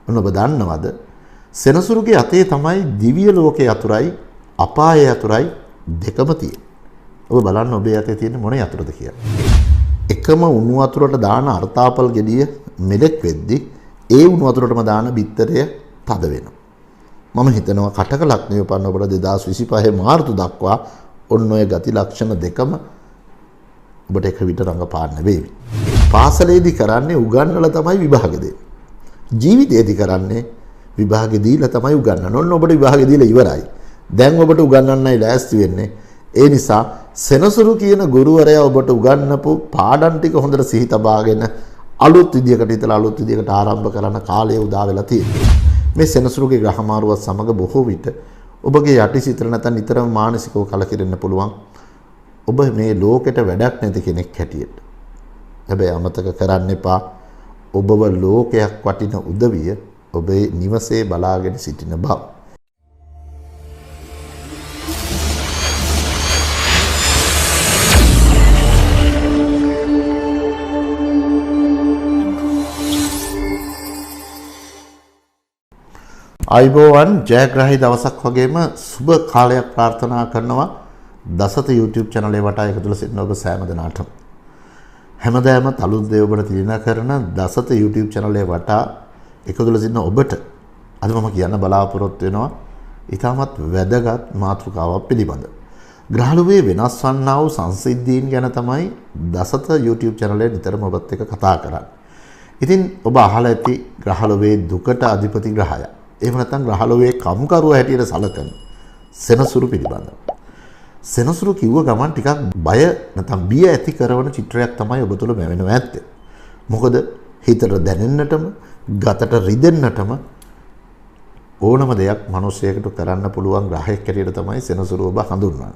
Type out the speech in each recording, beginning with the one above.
ඔන්න ඔබ දන්නවද? සෙනසුරුගේ අතේ තමයි දිව්‍ය ලෝකයේ යතුරුයි අපායේ යතුරුයි දෙකම තියෙන්නේ. ඔබ බලන්න ඔබේ අතේ තියෙන මොන යතුරුද කියලා. එකම උණු වතුරට දාන අර්තාපල් ගෙඩිය මෙලෙක් වෙද්දි ඒ උණු වතුරටම දාන බිත්තරය තද වෙනවා. මම හිතනවා කටක ලග්නය උපන්න ඔබට 2025 මාර්තු දක්වා ඔන්න ඔය ගති ලක්ෂණ දෙකම ඔබට එක විතර රඟපාන්න වේවි. පාසලේදී කරන්නේ උගන්වලා තමයි විභාගෙ දෙන්නේ. ජීවිතයේදී කරන්නේ විභාගෙ දීලා තමයි උගන්වන්නේ. ඔන්න ඔබට විභාගෙ දීලා ඉවරයි. දැන් ඔබට උගන්වන්නයි ලෑස්ති වෙන්නේ. ඒ නිසා සෙනසුරු කියන ගුරුවරයා ඔබට උගන්වපු පාඩම් ටික හොඳට සිහි තබාගෙන අලුත් විදියකට හිතලා අලුත් විදියකට ආරම්භ කරන කාලය උදා වෙලා තියෙනවා. මේ සෙනසුරුගේ ග්‍රහමාරුවත් සමග බොහෝ විට ඔබගේ යටිසිතර නැත්නම් නිතරම මානසිකව කලකිරෙන්න පුළුවන්. ඔබ මේ ලෝකෙට වැඩක් නැති කෙනෙක් හැටියට. හැබැයි අමතක කරන්න එපා ඔබව ලෝකයක් වටින උදවිය ඔබේ නිවසේ බලාගෙන සිටින බව. අයිබෝවන් ජයග්‍රහී දවසක් වගේම සුබ කාලයක් ප්‍රාර්ථනා කරනවා දසත YouTube channel වටා එකතුලා සිටින ඔබ සෑම දෙනාටම. හැමදාම අලුත් දේ ඔබට තිලින කරන දසත YouTube channel වටා එකතුලා සිටින ඔබට අද මම කියන්න බලාපොරොත්තු වෙනවා ඊටමත් වැදගත් මාතෘකාවක් පිළිබඳ. ග්‍රහලෝකයේ වෙනස් වන්නා වූ සංසිද්ධීන් ගැන තමයි දසත YouTube channel එක නිතරම ඔබත් එක්ක කතා කරන්නේ. ඉතින් ඔබ අහලා ඇති ග්‍රහලෝකයේ දුකට අධිපති ග්‍රහය එහෙම නැත්නම් ග්‍රහලෝකයේ කම්කරුවා හැටියට සැලකන සෙනසුරු පිළිබඳව. සෙනසුරු කිව්ව ගමන් ටිකක් බය නැත්නම් බිය ඇති කරන චිත්‍රයක් තමයි ඔබ තුළ මැවෙනවා ඇත්තේ. මොකද හිතට දැනෙන්නටම, ගතට රිදෙන්නටම ඕනම දෙයක් මිනිසෙකුට කරන්න පුළුවන් ග්‍රහයක් හැටියට තමයි සෙනසුරු ඔබ හඳුන්වන්නේ.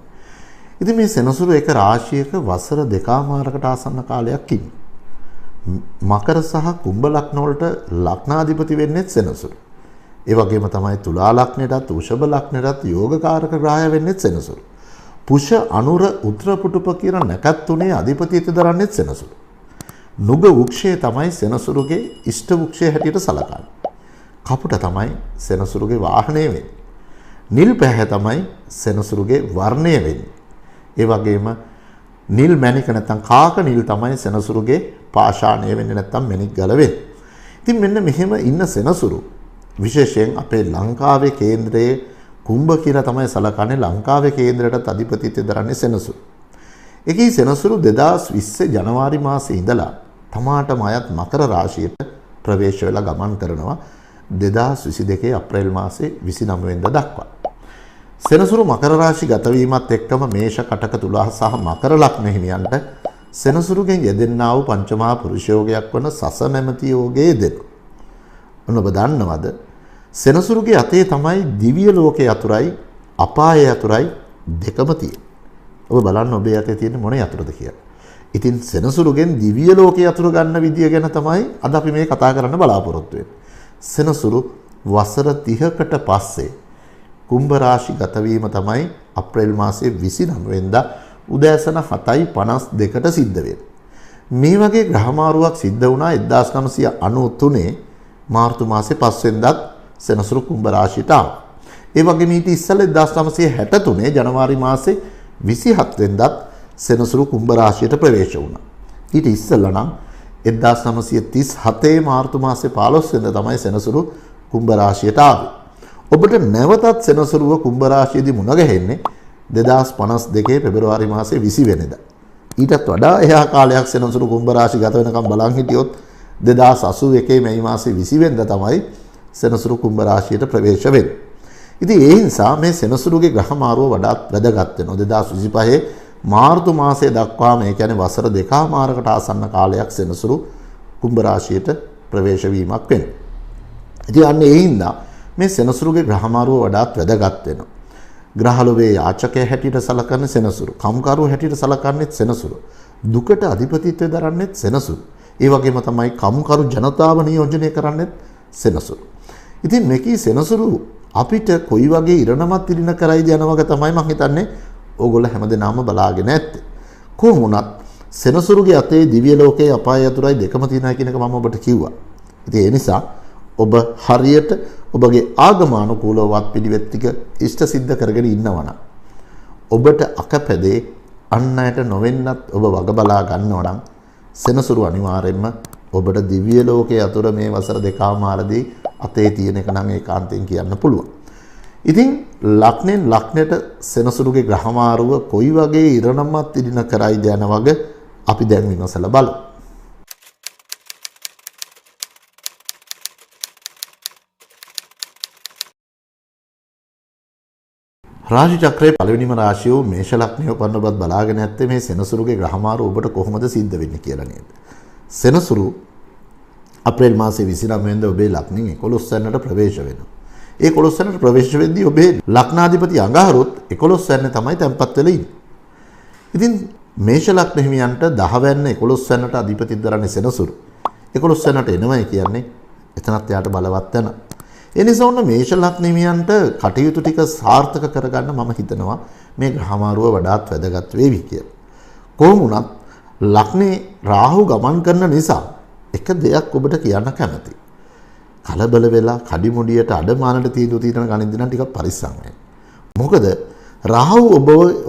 ඉතින් මේ සෙනසුරු එක රාශියක වසර දෙකමාරකට ආසන්න කාලයක් ඉන්නේ. මකර සහ කුම්භ ලග්න වලට ලග්නාධිපති වෙන්නේ සෙනසුරු. ඒ වගේම තමයි තුලා ලග්නෙටත් වෘෂභ ලග්නෙටත් යෝගකාරක ග්‍රහය වෙන්නේ සෙනසුරු. පුෂ අනුර උත්තර පුටුප කියන නැකත් තුනේ අධිපතිත්වය දරන්නේ සෙනසුරු. නුග වෘක්ෂය තමයි සෙනසුරුගේ ඉෂ්ට වෘක්ෂය හැටියට සලකන්නේ. කපුට තමයි සෙනසුරුගේ වාහනය වෙන්නේ. නිල් පැහැ තමයි සෙනසුරුගේ වර්ණය වෙන්නේ. ඒ වගේම නිල් මණික නැත්නම් කාක නිල් තමයි සෙනසුරුගේ පාෂාණය වෙන්නේ නැත්නම් මණික් ගල වෙන්නේ. ඉතින් මෙන්න මෙහෙම ඉන්න සෙනසුරු විශේෂයෙන් අපේ ලංකාවේ කේන්ද්‍රයේ කුම්භ කියලා තමයි සලකන්නේ. ලංකාවේ කේන්ද්‍රයටත් අධිපතිත්වය දරන්නේ සෙනසුරු. ඒකී සෙනසුරු 2020 ජනවාරි මාසයේ ඉඳලා තමාටම අයත් මකර රාශියට ප්‍රවේශ වෙලා ගමන් කරනවා 2022 අප්‍රේල් මාසයේ 29 වෙනිදා දක්වා. සෙනසුරු මකර රාශි ගත වීමත් එක්කම මේෂ කටක තුලා සහ මකර ලග්න හිමියන්ට සෙනසුරුගෙන් යෙදෙන්නා වූ පංචමහා පුරුෂ යෝගයක් වන සස නැමැති යෝගයේ යෙදෙනවා. ඔන්න ඔබ දන්නවද? සෙනසුරුගේ අතේ තමයි දිව්‍ය ලෝකයේ යතුරුයි අපායේ යතුරුයි දෙකම තියෙන්නේ. ඔබ බලන්න ඔබේ අතේ තියෙන මොන යතුරුද කියලා. ඉතින් සෙනසුරුගෙන් දිව්‍ය ලෝකයේ යතුරු ගන්න විදිය ගැන තමයි අද අපි මේ කතා කරන්න බලාපොරොත්තු වෙන්නේ. සෙනසුරු වසර 30කට පස්සේ කුම්භ රාශි ගත වීම තමයි අප්‍රේල් මාසයේ 29 වෙනිදා උදෑසන 7:52ට සිද්ධ වෙන්නේ. මේ වගේ ග්‍රහමාරුවක් සිද්ධ වුණා 1993 මාර්තු මාසේ 5 වෙනිදාත් සෙනසුරු කුම්භ රාශියට ආවා. ඒ වගේම ඊට ඉස්සෙල්ලා 1963 ජනවාරි මාසේ 27 වෙනිදාත් සෙනසුරු කුම්භ රාශියට ප්‍රවේශ වුණා. ඊට ඉස්සෙල්ලා නම් 1937 මාර්තු මාසේ 15 වෙනිදා තමයි සෙනසුරු කුම්භ රාශියට ආවේ. ඔබට නැවතත් සෙනසුරුව කුම්භ රාශියේදී මුණ ගැහෙන්නේ 2052 පෙබරවාරි මාසේ 20 වෙනිදා. ඊටත් වඩා එහා කාලයක් සෙනසුරු කුම්භ රාශිය ගත වෙනකම් බලන් හිටියොත් 2081 මැයි මාසේ 20 වෙනිදා තමයි සෙනසුරු කුම්භ රාශියට ප්‍රවේශ වෙන්නේ. ඉතින් ඒ නිසා මේ සෙනසුරුගේ ග්‍රහමාරුව වඩාත් වැදගත් වෙනවා. 2025 මාර්තු මාසයේ දක්වා මේ කියන්නේ වසර දෙකමාරකට ආසන්න කාලයක් සෙනසුරු කුම්භ රාශියට ප්‍රවේශ වීමක් වෙනවා. ඉතින් අන්න ඒ හින්දා මේ සෙනසුරුගේ ග්‍රහමාරුව වඩාත් වැදගත් වෙනවා. ග්‍රහලෝකයේ යාචකය හැටියට සලකන්නේ සෙනසුරු. කම්කරුව හැටියට සලකන්නේ සෙනසුරු. දුකට අධිපතිත්වය දරන්නේ සෙනසුරු. ඒ වගේම තමයි කම්කරු ජනතාව නියෝජනය කරන්නේ සෙනසුරු. ඉතින් මේකී සෙනසුරු අපිට කොයි වගේ ඉරණමත් ඉරින කරයිද යන වගේ තමයි මම හිතන්නේ ඕගොල්ලෝ හැමදෙනාම බලාගෙන ඇත්තේ. කොහොම වුණත් සෙනසුරුගේ අතේ දිව්‍ය ලෝකයේ අපාය යතුරුයි දෙකම තියෙනවා කියන එක මම ඔබට කිව්වා. ඉතින් ඒ නිසා ඔබ හරියට ඔබගේ ආගමානුකූලව වත් පිළිවෙත් ටික ඉෂ්ට සිද්ධ කරගෙන ඉන්නවා නම් ඔබට අකපැදේ අන් අයට නොවෙන්නත් ඔබ වග බලා ගන්නවා නම් සෙනසුරු අනිවාර්යෙන්ම ඔබට දිව්‍ය ලෝකයේ අතුර මේ වසර දෙකමාරදී අතේ තියෙන එක නම් ඒකාන්තයෙන් කියන්න පුළුවන්. ඉතින් ලග්නෙන් ලග්නෙට සෙනසුරුගේ ග්‍රහමාරුව කොයි වගේ ඉරණමත් ඉදින කරයිද යන වගේ අපි දැන් විමසලා බලමු. රාශි චක්‍රයේ පළවෙනිම රාශිය වූ මේෂ ලග්නය උපන්න ඔබත් බලාගෙන ඇත්තේ මේ සෙනසුරුගේ ග්‍රහමාරුව ඔබට කොහොමද සිද්ධ වෙන්නේ කියලා නේද? සෙනසුරු අප්‍රේල් මාසයේ 29 වෙනිදා ඔබේ ලග්නෙන් 11 වෙනිදාට ප්‍රවේශ වෙනවා. ඒ 11 වෙනිදාට ප්‍රවේශ වෙද්දී ඔබේ ලග්නාධිපති අඟහරුත් 11 වෙනිදා තමයි තැන්පත් වෙලා ඉන්නේ. ඉතින් මේෂ ලග්න හිමියන්ට 10 වෙනිදා 11 වෙනිදාට අධිපති දරන්නේ සෙනසුරු. 11 වෙනිදාට එනවයි කියන්නේ එතනත් යාට බලවත් වෙනවා. ඒ නිසා ඔන්න මේෂ ලග්න හිමියන්ට කටයුතු ටික සාර්ථක කරගන්න මම හිතනවා මේ ග්‍රහමාරුව වඩාත් වැදගත් වේවි කියලා. කොහොම වුණත් ලග්නේ රාහු ගමන් කරන නිසා එක දෙයක් ඔබට කියන්න කැමතියි. කලබල වෙලා කඩිමුඩියට අඩමානට තීරණ ගනින්න දින ටිකක් පරිස්සම් වෙන්න. මොකද රාහු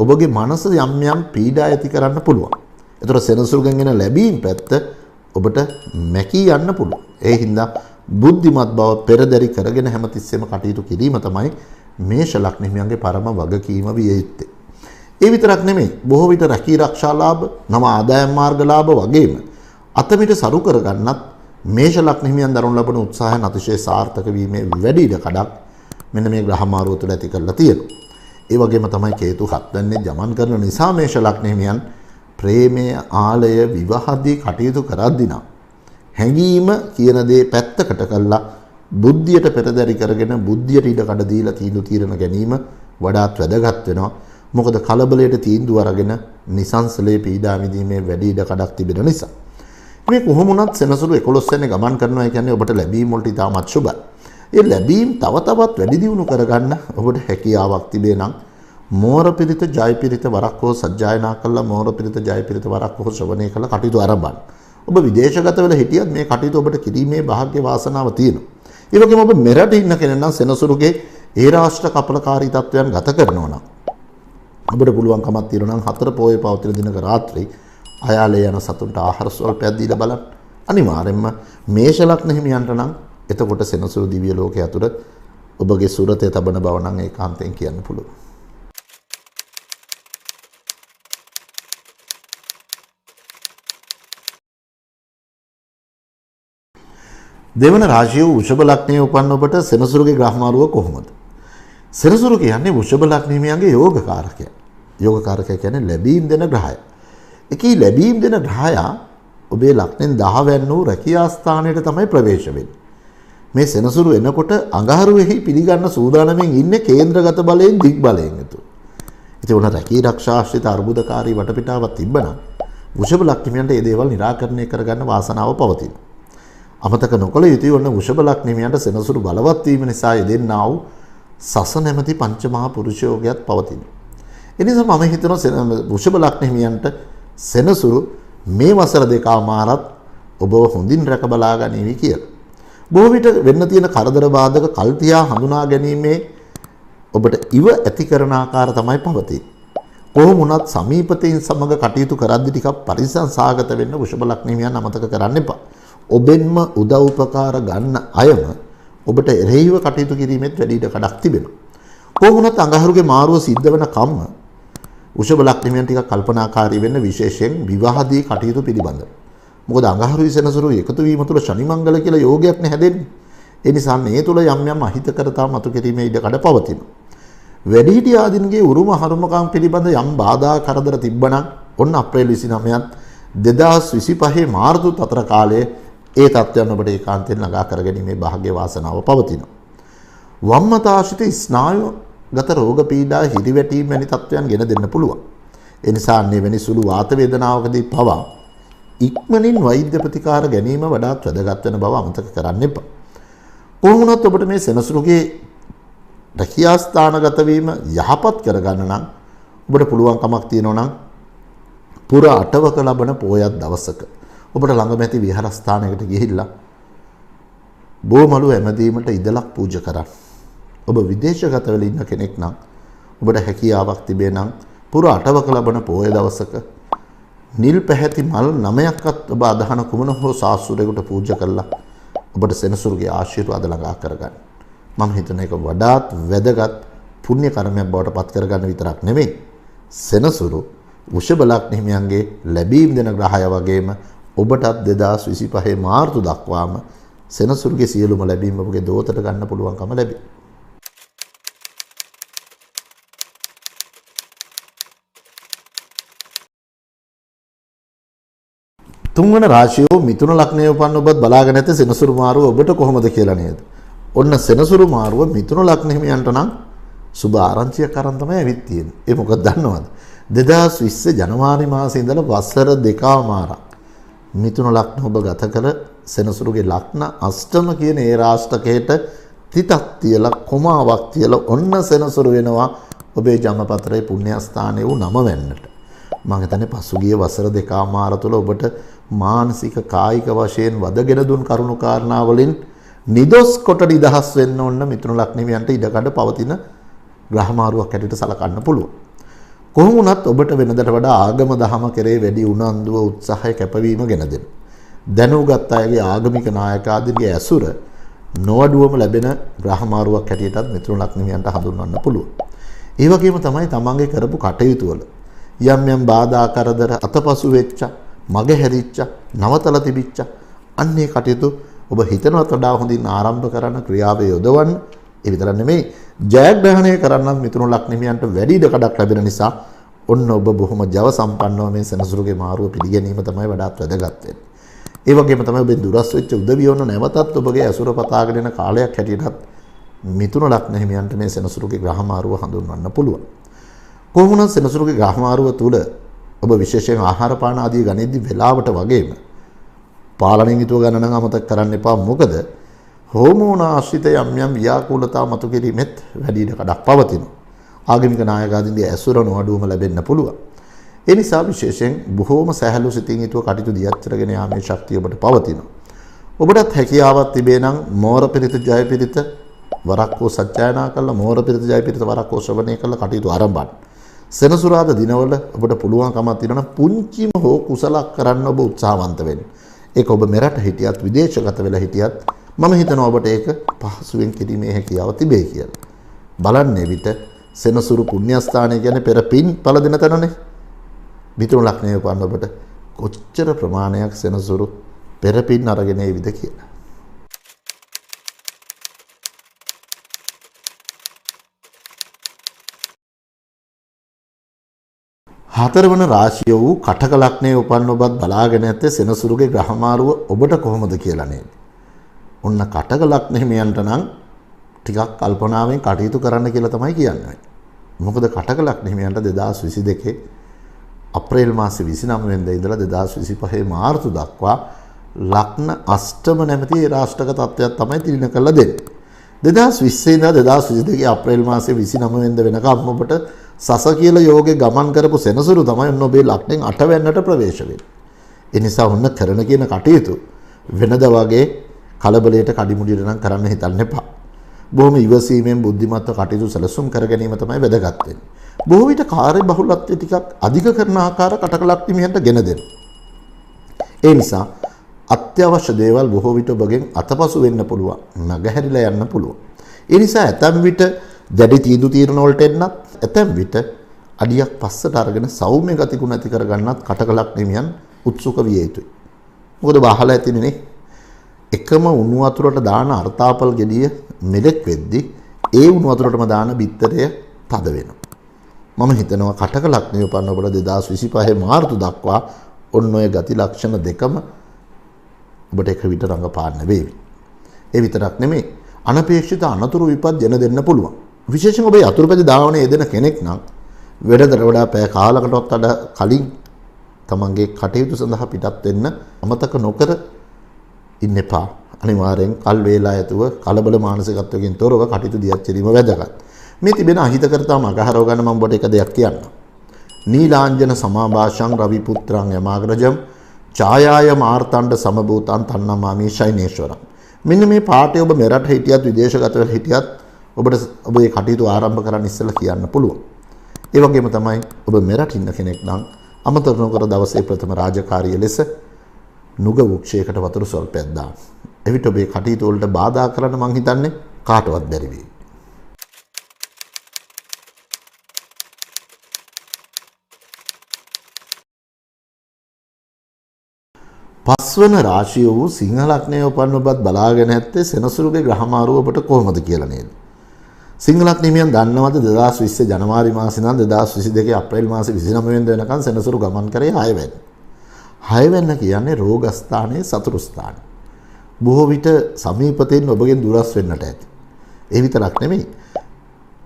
ඔබගේ මනස යම් යම් පීඩා ඇති කරන්න පුළුවන්. ඒතර සෙනසුරුගෙන් එන ලැබීම් පැත්ත ඔබට මැකී යන්න පුළුවන්. ඒ හින්දා බුද්ධිමත් බව පෙරදරි කරගෙන හැමතිස්සෙම කටයුතු කිරීම තමයි මේෂ ලග්න හිමියන්ගේ පරම වගකීම විය යුත්තේ. ඒ විතරක් නෙමෙයි බොහෝ විට රැකී ආරක්ෂා ලාභ, නව ආදායම් මාර්ග ලාභ වගේම අතමිට සරු කරගන්නත් මේෂ ලග්න හිමියන් දරන ලබන උත්සාහයන් අතිශය සාර්ථක වීමේ වැඩි ඉඩ කඩක් මෙන්න මේ ග්‍රහමාරුව තුළ ඇති කරලා තියෙනවා. ඒ වගේම තමයි කේතු 7 වෙනිදා ගමන් කරන නිසා මේෂ ලග්න හිමියන් ප්‍රේමයේ ආලය විවාහදී කටයුතු කරද්දී නම් හැඟීම කියන දේ පැත්තකට කළා බුද්ධියට පෙරදරි කරගෙන බුද්ධියට ඉඩ කඩ දීලා තීරණ ගැනීම වඩාත් වැදගත් වෙනවා. මොකද කලබලයට තීන්දුව අරගෙන නිසංසලේ පීඩා විඳීමේ වැඩි ඉඩ කඩක් තිබෙන නිසා. මේ කොහොම වුණත් සෙනසුරු 11 වෙනි ගමන් කරනවා කියන්නේ ඔබට ලැබීම් වලට ඉතාමත් සුබයි. ඒ ලැබීම් තව තවත් වැඩි දියුණු කරගන්න ඔබට හැකියාවක් තිබේ නම් මෝර පිරිත ජය පිරිත වරක් හෝ සජ්ජායනා කළා මෝර පිරිත ජය පිරිත වරක් හෝ ශ්‍රවණය කළා කටයුතු ආරම්භ. ඔබ විදේශගත වෙලා හිටියත් මේ කටයුතු ඔබට කිරීමේ වාසනාව වාසනාව තියෙනවා. ඒ වගේම ඔබ මෙරට ඉන්න කෙනෙක් නම් සෙනසුරුගේ ඒ රාෂ්ට්‍ර කපලකාරී තත්වයන් ගත කරනවා නම් ඔබට පුළුවන්කමක් තියෙනවා නම් 4 පොයේ පවතින දිනක රාත්‍රී අයාලේ යන සතුන්ට ආහාර ස්වල්පයක් දීලා බලන්න. අනිවාර්යෙන්ම මේෂ ලග්න හිමියන්ට නම් එතකොට සෙනසුරු දිව්‍ය ලෝකයේ අතුර ඔබගේ සුරතේ තබන බව නම් ඒකාන්තයෙන් කියන්න පුළුවන්. දෙවන රාශිය වූ වෘෂභ ලග්නයේ උපන්න ඔබට සෙනසුරුගේ ග්‍රහමාරුව කොහොමද? සෙනසුරු කියන්නේ වෘෂභ ලග්න හිමියන්ගේ යෝගකාරකය. යෝගකාරකය කියන්නේ ලැබීම් දෙන ග්‍රහය. එකී ලැබීම් දෙන ග්‍රහයා ඔබේ ලග්නෙන් 10 වැන්න වූ රැකියා ස්ථානයට තමයි ප්‍රවේශ වෙන්නේ. මේ සෙනසුරු එනකොට අඟහරුවේහි පිළිගන්න සූදානමින් ඉන්නේ කේන්ද්‍රගත බලයෙන් දිග් බලයෙන් යුතුව. ඉතින් උන රැකී ආරක්ෂා ආශ්‍රිත අර්බුදකාරී වටපිටාවක් තිබ්බනම් වෘෂභ ලග්න හිමියන්ට මේ දේවල් निराකරණය කරගන්න වාසනාව පවතිනවා. අමතක නොකළ යුතුයි ඔන්න වෘෂභ ලග්න හිමියන්ට සෙනසුරු බලවත් වීම නිසා යෙදෙන්නා වූ සස නැමැති පංචමහා පුරුෂ යෝගයක් පවතිනවා. ඒ නිසා මම හිතනවා වෘෂභ ලග්න හිමියන්ට සෙනසුරු මේ වසර දෙකමාරත් ඔබව හොඳින් රැක බලා ගනිවි කියලා. බොහෝ විට වෙන්න තියෙන කරදර බාධක කල්තියා හඳුනා ගැනීමේ ඔබට ඉව ඇති කරන ආකාර තමයි පවතින්නේ. කොහොම වුණත් සමීපතෙන් සමග කටයුතු කරද්දී ටිකක් පරිසම් සාගත වෙන්න වෘෂභ ලග්න හිමියන් අමතක කරන්න එපා. ඔබෙන්ම උදව් උපකාර ගන්න අයම ඔබට එරෙහිව කටයුතු කිරීමෙත් වැඩි ඉඩ කඩක් තිබෙනවා. කොහොම වුණත් අඟහරුගේ මාරුව සිද්ධ වෙන කම්ම වෘෂභ ලග්න හිමියන් ටිකක් කල්පනාකාරී වෙන්න විශේෂයෙන් විවාහදී කටයුතු පිළිබඳව. මොකද අඟහරුයි සෙනසුරු එකතු වීම තුළ ශනි මංගල කියලා යෝගයක් නේ හැදෙන්නේ. ඒ නිසා මේ තුළ යම් යම් අහිතකරතා මතු කිරීමේ ඉඩ කඩ පවතිනවා. වැඩිහිටි ආදීන්ගේ උරුම හරුමකම් පිළිබඳ යම් බාධා කරදර තිබ්බනම් ඔන්න අප්‍රේල් 29ත් 2025 මාර්තු 4 කාලයේ ඒ තත්ත්වයන් ඔබට ඒකාන්තයෙන් ළඟා කරගැනීමේ වාසනාව වාසනාව පවතිනවා. වම්මතාශිත ස්නායුගත රෝග පීඩා හිරිවැටීම් වැනි තත්ත්වයන් ගෙන දෙන්න පුළුවන්. ඒ නිසා අන්නේ වැනි සුළු වාත වේදනාවකදී පවා ඉක්මනින් වෛද්‍ය ප්‍රතිකාර ගැනීම වඩාත් වැදගත් වෙන බව අමතක කරන්න එපා. කොහොම වුණත් ඔබට මේ සෙනසුරුගේ රැකියා ස්ථානගත වීම යහපත් කරගන්න නම් ඔබට පුළුවන් කමක් තියෙනවා නම් පුර අටවක ලබන පෝයක් දවසක ඔබට ළඟම ඇති විහාරස්ථානයකට ගිහිල්ලා බෝමලු ඇමදීමට ඉදලක් පූජා කරන්න. ඔබ විදේශගත වෙලා ඉන්න කෙනෙක් නම් ඔබට හැකියාවක් තිබේ නම් පුර අටවක ලබන පොය දවසක නිල් පැහැති මල් 9ක්වත් ඔබ අදහන කුමන හෝ සාස්ත්‍රයකට පූජා කළා ඔබට සෙනසුරුගේ ආශිර්වාද ළඟා කරගන්න. මම හිතන එක වඩාත් වැදගත් පුණ්‍ය කර්මයක් බවට පත් කරගන්න විතරක් නෙමෙයි. සෙනසුරු වෘෂභ ලග්න හිමියන්ගේ ලැබීම් දෙන ග්‍රහය වගේම ඔබටත් 2025 මාර්තු දක්වාම සෙනසුරුගේ සියලුම ලැබීම් ඔබගේ දෝතට ගන්න පුළුවන්කම ලැබේ. තුන්වන රාශියෝ මිථුන ලග්නයේ උපන්න ඔබත් බලාගෙන නැති සෙනසුරු මාරුව ඔබට කොහොමද කියලා නේද? ඔන්න සෙනසුරු මාරුව මිථුන ලග්න හිමියන්ට නම් සුබ ආරංචියක් අරන් තමයි ඇවිත් තියෙන්නේ. ඒ මොකද දන්නවද? 2020 ජනවාරි මාසයේ ඉඳලා වසර දෙකමාරක් මිථුන ලග්න ඔබ ගත කළ සෙනසුරුගේ ලග්න අෂ්ටම කියන ඒ රාෂ්ටකයට තිතක් තියලා කොමාවක් තියලා ඔන්න සෙනසුරු වෙනවා ඔබේ ජන්මපත්‍රයේ පුණ්‍යස්ථානයේ වූ නම වෙන්නට. මම හිතන්නේ පසුගිය වසර දෙකමාර තුළ ඔබට මානසික කායික වශයෙන් වදගෙන දුන් කරුණු කාරණා වලින් නිදොස් කොට නිදහස් වෙන්න ඕන මිථුන ලග්නෙවියන්ට ඉඩකඩ පවතින ග්‍රහමාරුවක් හැටියට සලකන්න පුළුවන්. කොහොම වුණත් ඔබට වෙනදට වඩා ආගම දහම කෙරේ වැඩි උනන්දුව උත්සාහය කැපවීම ගෙන දෙන්න. දැනුගත් අයගේ ආගමික නායකාදින්ගේ ඇසුර නොඅඩුවම ලැබෙන ග්‍රහමාරුවක් හැටියටත් මිථුන ලග්නෙවියන්ට හඳුන්වන්න පුළුවන්. ඒ වගේම තමයි තමන්ගේ කරපු කටයුතු වල යම් යම් බාධා කරදර අතපසු වෙච්ච මග හැරිච්ච නවතල තිබිච්ච අන්නේ කටයුතු ඔබ හිතනවත් වඩා හොඳින් ආරම්භ කරන ක්‍රියාවේ යොදවන්න. ඒ විතර නෙමෙයි ජයග්‍රහණය කරන්නත් මිථුන ලග්නෙවියන්ට වැඩි ඉඩකඩක් ලැබෙන නිසා ඔන්න ඔබ බොහොම ජව සම්පන්නව මේ සෙනසුරුගේ මාරුව පිළිගැනීම තමයි වඩාත් වැදගත් වෙන්නේ. ඒ වගේම තමයි ඔබෙන් දුරස් වෙච්ච උදවිය වුණ නැවතත් ඔබගේ ඇසුර පතාගෙන යන කාලයක් හැටියටත් මිථුන ලග්න හිමියන්ට මේ සෙනසුරුගේ ග්‍රහමාරුව හඳුන්වන්න පුළුවන්. කොහොම වුණත් සෙනසුරුගේ ග්‍රහමාරුව තුල ඔබ විශේෂයෙන් ආහාර පාන ආදී ගනිද්දී වෙලාවට වගේම පාලනයෙන් යුතුව ගන්න නම් අමතක කරන්න එපා. මොකද හෝමෝන ආශ්‍රිත යම් යම් ව්‍යාකූලතා මතු කිරීමෙත් වැඩි ඉඩකඩක් පවතිනවා. ආගමික නායකාදින්ගේ ඇසුර නොඅඩුවම ලැබෙන්න පුළුවන්. ඒ නිසා විශේෂයෙන් බොහෝම සැහැල්ලු සිතින් යුතුව කටයුතු දියත්තරගෙන යාමේ ශක්තිය ඔබට පවතිනවා. ඔබටත් හැකියාවක් තිබේ නම් මෝර පිරිත ජය පිරිත වරක් හෝ සත්‍යයනා කළා මෝර පිරිත ජය පිරිත වරක් හෝ ශ්‍රවණය කළා කටයුතු ආරම්භ. සෙනසුරාදා දිනවල ඔබට පුළුවන්කමක් තියෙනවා පුංචිම හෝ කුසලක් කරන්න ඔබ උත්සාහවන්ත වෙන්න. ඒක ඔබ මෙරට හිටියත් විදේශගත වෙලා හිටියත් මම හිතනවා ඔබට ඒක පහසුවෙන් කිරීමේ හැකියාව තිබේ කියලා. බලන්නේ විට සෙනසුරු පුණ්‍යස්ථානය කියන්නේ පෙර පින් පළ දෙන තැනනේ. මිථුන ලග්නයේ උපන්න ඔබට කොච්චර ප්‍රමාණයක් සෙනසුරු පෙර පින් අරගෙන ඒවිද කියලා. හතරවන රාශිය වූ කටක ලග්නයේ උපන්න ඔබත් බලාගෙන ඇත්තේ සෙනසුරුගේ ග්‍රහමාරුව ඔබට කොහොමද කියලා නේද? ඔන්න කටක ලග්න හිමියන්ට නම් ටිකක් කල්පනාවෙන් කටයුතු කරන්න කියලා තමයි කියන්නේ. මොකද කටක ලග්න හිමියන්ට 2022 අප්‍රේල් මාසේ 29 වෙනිදා ඉඳලා 2025 මාර්තු දක්වා ලග්න අෂ්ටම නැමැති රාෂ්ටක තත්ත්වයක් තමයි තිලින කරලා දෙන්නේ. 2020 ඉඳලා 2022 අප්‍රේල් මාසේ 29 වෙනිදා වෙනකම් ඔබට සස කියලා යෝගේ ගමන් කරපු සෙනසුරු තමයි ඔන්න ඔබේ ලග්නෙන් 8 වෙන්නට ප්‍රවේශ වෙන්නේ. ඒ නිසා ඔන්න කරන කියන කටයුතු වෙනද වගේ කලබලයට කඩිමුඩියට නම් කරන්න හිතන්න එපා. බොහොම ඉවසීමෙන් බුද්ධිමත්ව කටයුතු සැලසුම් කර ගැනීම තමයි වැදගත් වෙන්නේ. බොහෝ විට කාර්ය බහුලත්වය ටිකක් අධික කරන ආකාර කටක ලග්නෙමියන්ට ගෙන දෙන්න. ඒ නිසා අත්‍යවශ්‍ය දේවල් බොහෝ විට ඔබගෙන් අතපසු වෙන්න පුළුවන්. නැගහැරිලා යන්න පුළුවන්. ඒ නිසා ඇතැම් විට දැඩි තීන්දුව తీරන වලට එන්නත් ඇතැම් විට අඩියක් පස්සට අරගෙන සෞම්‍ය ගතිගුණ ඇති කරගන්නත් කටක ලග්නෙමියන් උත්සුක විය යුතුයි. මොකද බහලා ඇතිනේ එකම උණු වතුරට දාන අර්තාපල් ගෙඩිය මෙලෙක් වෙද්දි ඒ උණු වතුරටම දාන බිත්තරය තද වෙනවා. මම හිතනවා කටක ලග්නයේ උපන්න ඔබට 2025 මාර්තු දක්වා ඔන්න ඔය ගති ලක්ෂණ දෙකම ඔබට එක විට රඟපාන්න වේවි. ඒ විතරක් නෙමෙයි අනපේක්ෂිත අනතුරු විපත් ජන දෙන්න පුළුවන්. විශේෂයෙන් ඔබේ අතුරුපැදි ධාවනයේ යෙදෙන කෙනෙක් නම් වෙනදට වඩා පැය කාලකටවත් වඩා කලින් තමන්ගේ කටයුතු සඳහා පිටත් වෙන්න අමතක නොකර ඉන්න එපා. අනිවාර්යෙන් කල් වේලා ඇතුව කලබල මානසිකත්වයෙන් තොරව කටයුතු දියත් කිරීම වැදගත්. මේ තිබෙන අහිතකරතා මගහරව ගන්න මම ඔබට එක දෙයක් කියන්නම්. නීලාංජන සමාභාෂං රවි පුත්‍රං යමාග්‍රජම් ඡායාය මාර්තණ්ඩ සමභූතං තන්නමාමි ශෛනේශ්වරං මෙන්න මේ පාඩේ ඔබ මෙරට හිටියත් විදේශගත වෙලා හිටියත් ඔබට ඔබේ කටයුතු ආරම්භ කරන්න ඉස්සෙල්ලා කියන්න පුළුවන්. ඒ වගේම තමයි ඔබ මෙරට ඉන්න කෙනෙක් නම් අමතක නොකර දවසේ ප්‍රථම රාජකාරිය ලෙස නුග වෘක්ෂයකට වතුර සල්පයක් දාන්න. එවිට ඔබේ කටයුතු වලට බාධා කරන්න මං හිතන්නේ කාටවත් බැරි වෙයි. පස්වන රාශිය වූ සිංහ ලග්නයේ උපන්න ඔබත් බලාගෙන ඇත්තේ සෙනසුරුගේ ග්‍රහමාරුව ඔබට කොහොමද කියලා නේද? සිංහ ලග්නෙමියන් දන්නවද 2020 ජනවාරි මාසේ ඉඳන් 2022 අප්‍රේල් මාසේ 29 වෙනිදා වෙනකන් සෙනසුරු ගමන් කරේ 6 වෙනි. 6 වෙනි කියන්නේ රෝග ස්ථානයේ සතුරු ස්ථානය. බොහෝ විට සමීපතෙන් ඔබගෙන් දුරස් වෙන්නට ඇති. ඒ විතරක් නෙමෙයි.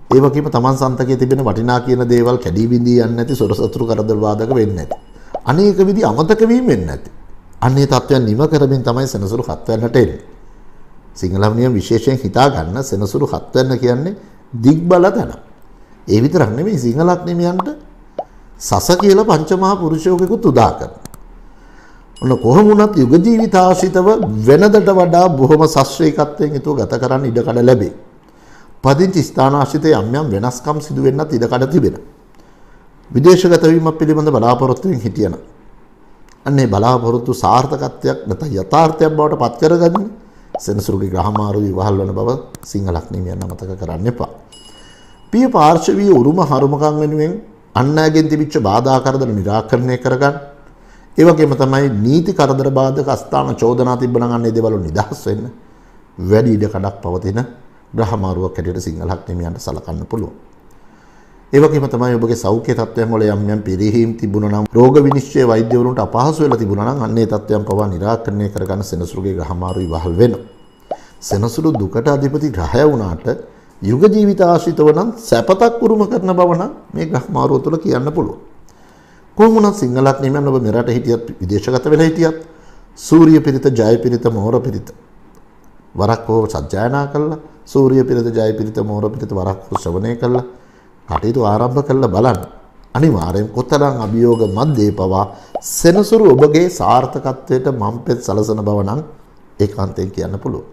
ඒ වගේම තමන් සන්තකයේ තිබෙන වටිනා කියන දේවල් කැඩී බිඳී යන්නේ නැති සොර සතුරු කරදර බාධක වෙන්නේ නැති. අනේක විදි අමතක වීම වෙන්නේ නැති. අන්නේ තත්වයන් නිම කරමින් තමයි සෙනසුරු 7 වෙන්නට එන්නේ. සිංහලවනියම් විශේෂයෙන් හිතා ගන්න සෙනසුරු 7 වෙන්න කියන්නේ දිග්බල තැන. ඒ විතරක් නෙමෙයි සිංහලක් නිමියන්ට සස කියලා පංචමහා පුරුෂයෝගෙකුත් උදා කරනවා. ඔන්න කොහොම වුණත් යුග ජීවිතාශ්‍රිතව වෙනදට වඩා බොහොම ශාස්ත්‍රීයත්වයෙන් ඊට ගත කරන්න ඉඩ කඩ ලැබේ. පදිංචි ස්ථානාශ්‍රිත යම් යම් වෙනස්කම් සිදු වෙන්නත් ඉඩ කඩ තිබෙනවා. විදේශගත වීමක් පිළිබඳ බලාපොරොත්තුෙන් හිටියන. අන්නේ බලාපොරොත්තු සාර්ථකත්වයක් නැත්නම් යථාර්ථයක් බවට පත් කරගන්නේ සෙනසුරුගේ ග්‍රහමාරු විවහල් වන බව සිංහලක් නිමියන් අමතක කරන්න එපා. පිය පාර්ශවීය උරුම හරුමකම් වෙනුවෙන් අන්නයගෙන් තිබිච්ච බාධා කරදර निराකරණය කරගන්න. ඒ වගේම තමයි නීති කරදර බාධක අස්ථාන චෝදනා තිබ්බනම් අන්නේ දේවල් නිදහස් වෙන්න වැඩි ඉඩ කඩක් පවතින ග්‍රහමාරුවක් හැටියට සිංහලක් නිමියන්ට සලකන්න පුළුවන්. ඒ වගේම තමයි ඔබගේ සෞඛ්‍ය තත්ත්වයන් වල යම් යම් පිළිහිම් තිබුණා නම් රෝග විනිශ්චය වෛද්‍යවරුන්ට අපහසු වෙලා තිබුණා නම් අන්නේ තත්ත්වයන් පවා निराකරණය කරගන්න සෙනසුරුගේ ග්‍රහමාරු විවහල් වෙනවා. සෙනසුරු දුකට අධිපති ග්‍රහය වුණාට යුග ජීවිත ආශ්‍රිතව නම් සැපතක් උරුම කරන බව නම් මේ ග්‍රහමාරුව තුළ කියන්න පුළුවන්. කොහොම වුණත් සිංහලක් නෙමෙයි ඔබ මෙරට හිටියත් විදේශගත වෙලා හිටියත් සූර්ය පිරිත ජය පිරිත මෝර පිරිත වරක් හෝ සජ්ජායනා කළා සූර්ය පිරිත ජය පිරිත මෝර පිරිත වරක් හෝ ශ්‍රවණය කළා කටයුතු ආරම්භ කළා බලන්න. අනිවාර්යෙන් කොතරම් අභියෝග මැද්දේ පවා සෙනසුරු ඔබගේ සාර්ථකත්වයට මම්පෙත් සලසන බව නම් ඒකාන්තයෙන් කියන්න පුළුවන්.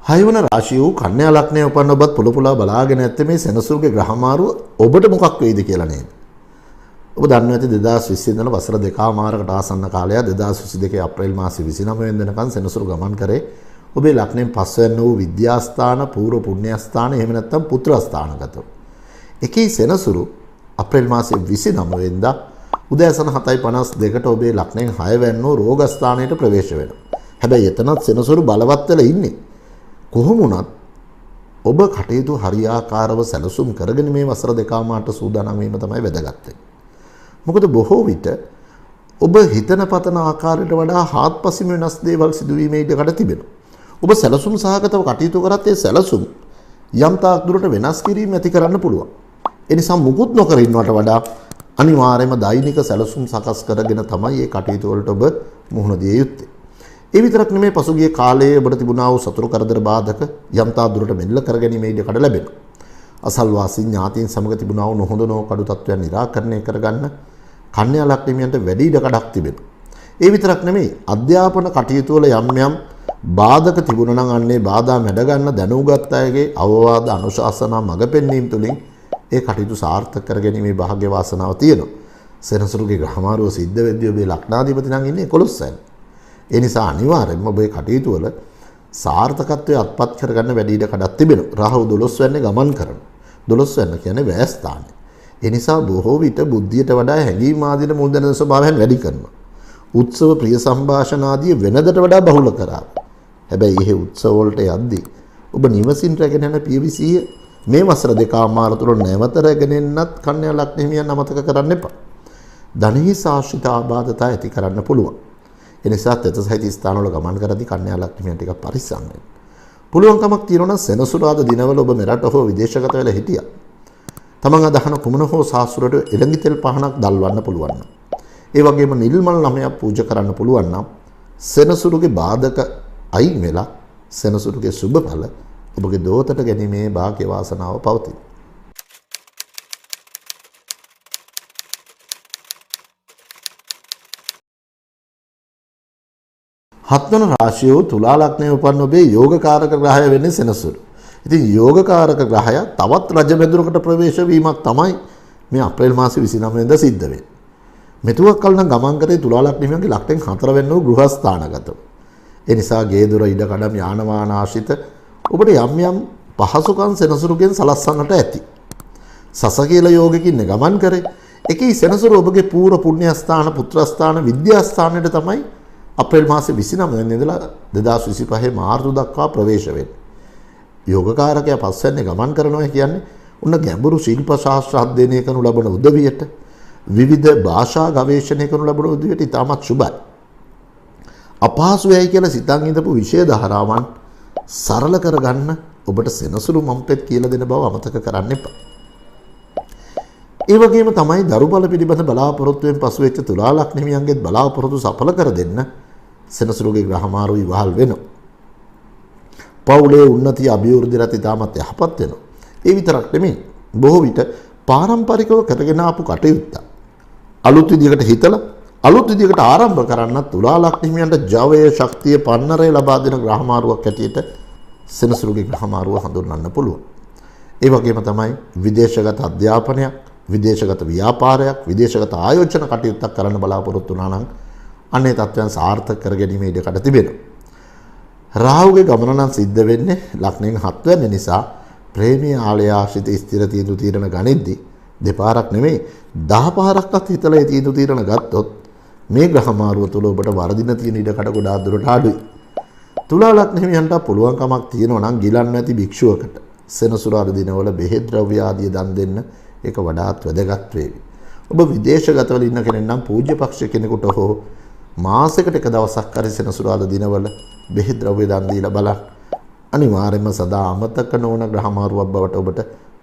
හයවන රාශිය වූ කන්‍යා ලග්නයේ උපන්න ඔබත් පුලපුලා බලාගෙන ඇත්තේ මේ සෙනසුරුගේ ග්‍රහමාරුව ඔබට මොකක් වෙයිද කියලා නේද? ඔබ දන්නවා ඇති 2020 ඉඳලා වසර දෙකමාරකට ආසන්න කාලයක් 2022 අප්‍රේල් මාසේ 29 වෙනිදාකන් සෙනසුරු ගමන් කරේ ඔබේ ලග්නයෙන් පස්වෙනි වූ විද්‍යාස්ථාන පූර්ව පුණ්‍යස්ථාන එහෙම නැත්නම් පුත්‍රස්ථානගත. එකී සෙනසුරු අප්‍රේල් මාසේ 29 වෙනිදා උදෑසන 7:52ට ඔබේ ලග්නයෙන් 6 වෙනි වූ රෝගස්ථානයට ප්‍රවේශ වෙනවා. හැබැයි එතනත් සෙනසුරු බලවත් වෙලා ඉන්නේ. කොහොම වුණත් ඔබ කටයුතු හරියාකාරව සැලසුම් කරගෙන මේ වසර දෙකමාරට සූදානම් වීම තමයි වැදගත්. මොකද බොහෝ විට ඔබ හිතන පතන ආකාරයට වඩා හාත්පසින් වෙනස් දේවල් සිදුවීමේ ඉඩකඩ තිබෙනවා. ඔබ සැලසුම් සහගතව කටයුතු කරත් ඒ සැලසුම් යම් තාක් දුරට වෙනස් කිරීම ඇති කරන්න පුළුවන්. ඒ නිසා මුකුත් නොකර ඉන්නවට වඩා අනිවාර්යයෙන්ම දෛනික සැලසුම් සකස් කරගෙන තමයි මේ කටයුතු වලට ඔබ මුහුණ දිය යුත්තේ. ඒ විතරක් නෙමෙයි පසුගිය කාලයේ ඔබට තිබුණා වූ සතුරු කරදර බාධක යම් තාක් දුරට මෙල්ල කරගැනීමේ ඉඩකඩ ලැබෙනවා. අසල්වාසී ඥාතීන් සමග තිබුණා වූ නොහොඳ නොකඩු තත්ත්වයන් निराකරණය කරගන්න කන්‍යා ලග්නෙමියන්ට වැඩි ඉඩකඩක් තිබෙනවා. ඒ විතරක් නෙමෙයි අධ්‍යාපන කටයුතු වල යම් යම් බාධක තිබුණා නම් අන්නේ බාධා මැඩ ගන්න දැනුගත් අයගේ අවවාද අනුශාසනා මඟ පෙන්වීම තුළින් ඒ කටයුතු සාර්ථක කරගැනීමේ වාසනාව වාසනාව තියෙනවා. සෙනසුරුගේ ග්‍රහමාරුව සිද්ධ වෙද්දී ඔබේ ලග්නාධිපති නම් ඉන්නේ 11 වෙනි. ඒ නිසා අනිවාර්යයෙන්ම ඔබේ කටයුතු වල සාර්ථකත්වයේ අත්පත් කරගන්න වැඩි ඉඩකඩක් තිබෙනවා. රාහු 12 වෙනි ගමන් කරනවා. 12 වෙනි කියන්නේ වැය ස්ථානය. ඒ නිසා බොහෝ විට බුද්ධියට වඩා හැඟීම් ආදීන මුල් දැනෙන ස්වභාවයන් වැඩි කරනවා. උත්සව ප්‍රිය සංഭാෂණ ආදී වෙනදට වඩා බහුල කරා. හැබැයි මේ උත්සව වලට යද්දී ඔබ නිවසින් රැගෙන යන පියවිසිය මේ වසර දෙකමාර තුළ නැවත රැගෙන එන්නත් කන්‍යා ලග්නෙමියන් අමතක කරන්න එපා. ධනෙහි සාශ්‍රිත ආබාධතා ඇති කරන්න පුළුවන්. ඒ නිසා තෙත සහිත ස්ථානවල ගමන් කරද්දී කන්‍යා ලග්නෙමියන් ටිකක් පරිස්සම් වෙන්න. පුළුවන්කමක් තියෙනවා නම් සෙනසුරාදා දිනවල ඔබ මෙරට හෝ විදේශගත වෙලා හිටියා. තමන් අදහන කුමන හෝ සාස්ත්‍රයට එළඟි තෙල් පහනක් දල්වන්න පුළුවන් නම් ඒ වගේම නිල් මල් ළමයක් පූජා කරන්න පුළුවන් නම් සෙනසුරුගේ බාධක අයින් වෙලා සෙනසුරුගේ සුබඵල ඔබගේ දෝතට ගැනීමේ වාසනාව පවතී. හත්වන රාශිය වූ තුලා ලග්නයේ උපන් ඔබේ යෝගකාරක ග්‍රහය වෙන්නේ සෙනසුරු. ඉතින් යෝගකාරක ග්‍රහය තවත් රජ මෙදුරකට ප්‍රවේශ වීමක් තමයි මේ අප්‍රේල් මාසේ 29 වෙනිදා සිද්ධ වෙන්නේ. මෙතුවක් කල නම් ගමන් කරේ තුලා ලග්නෙමියන්ගේ ලග්නෙන් 4 වෙනි වූ ගෘහස්ථානගතව. ඒ නිසා ගේ දොර ඉඩ කඩම් යාන වාහන ආශ්‍රිත ඔබට යම් යම් පහසුකම් සෙනසුරුගෙන් සලස්සන්නට ඇති. සස කියලා යෝගකින් ගමන් කරේ. එකී සෙනසුරු ඔබගේ පූර්ව පුණ්‍ය ස්ථාන, පුත්‍ර ස්ථාන, විද්‍යා ස්ථානයට තමයි අප්‍රේල් මාසේ 29 වෙනිදා ඉඳලා 2025 මාර්තු දක්වා ප්‍රවේශ වෙන්නේ. යෝගකාරකයා පස්වැන්නේ ගමන් කරනවා කියන්නේ උන්න ගැඹුරු ශිල්ප ශාස්ත්‍ර අධ්‍යයනය කරනු ලබන උදවියට විවිධ භාෂා ගවේෂණය කරනු ලබන උදවියට ඉතාමත් සුබයි. අපහසුයයි කියලා සිතන් ඉඳපු විෂය ධාරාවන් සරල කරගන්න ඔබට සෙනසුරු මම්පෙත් කියලා දෙන බව අමතක කරන්න එපා. ඒ වගේම තමයි දරුබල පිළිබඳ බලාපොරොත්තුවෙන් පසු වෙච්ච තුලා ලග්නෙමියන්ගේත් බලාපොරොත්තු සඵල කර දෙන්න සෙනසුරුගේ ග්‍රහමාරු විවහල් වෙනවා. පවුලේ උන්නතිය අභිවෘද්ධියට ඉතාමත් යහපත් වෙනවා. ඒ විතරක් නෙමෙයි බොහෝ විට පාරම්පරිකව කරගෙන ආපු කටයුත්ත අලුත් විදිහකට හිතලා අලුත් විදිහකට ආරම්භ කරන්න තුලා ලග්නෙමියන්ට ජවය ශක්තිය පන්නරය ලබා දෙන ග්‍රහමාරුවක් ඇටියට සෙනසුරුගේ ග්‍රහමාරුව හඳුන්වන්න පුළුවන්. ඒ වගේම තමයි විදේශගත අධ්‍යාපනයක්, විදේශගත ව්‍යාපාරයක්, විදේශගත ආයෝජන කටයුත්තක් කරන්න බලාපොරොත්තු වුණා නම් අනේ තත්ත්වයන් සාර්ථක කරගැනීමේ ඉඩකඩ තිබෙනවා. රාහුගේ ගමන නම් සිද්ධ වෙන්නේ ලග්නෙන් 7 වෙනි නිසා ප්‍රේමී ආලය ආශ්‍රිත ස්ථිර තීන්දුව తీරන ගණිද්දී දෙපාරක් නෙමෙයි 10 පාරක්වත් හිතලා ඒ තීන්දුව తీරන ගත්තොත් මේ ග්‍රහමාරුව තුල ඔබට වර්ධින තියෙන ඉඩකඩ ගොඩාක් දුරට අඩුයි. තුලා ලග්නෙමියන්ට පුළුවන්කමක් තියෙනවා නම් ගිලන් නැති භික්ෂුවකට සෙනසුරාදා දිනවල බෙහෙත් ද්‍රව්‍ය ආදිය දන් දෙන්න ඒක වඩාත් වැදගත් වේවි. ඔබ විදේශගතවල ඉන්න කෙනෙක් නම් පූජ්‍ය පක්ෂ කෙනෙකුට හෝ මාසයකට එක දවසක් හරි සෙනසුරාදා දිනවල බෙහෙත් ද්‍රව්‍ය දන් දීලා බලන්න. අනිවාර්යයෙන්ම සදා අමතක නොවන ග්‍රහමාරුවක් බවට ඔබට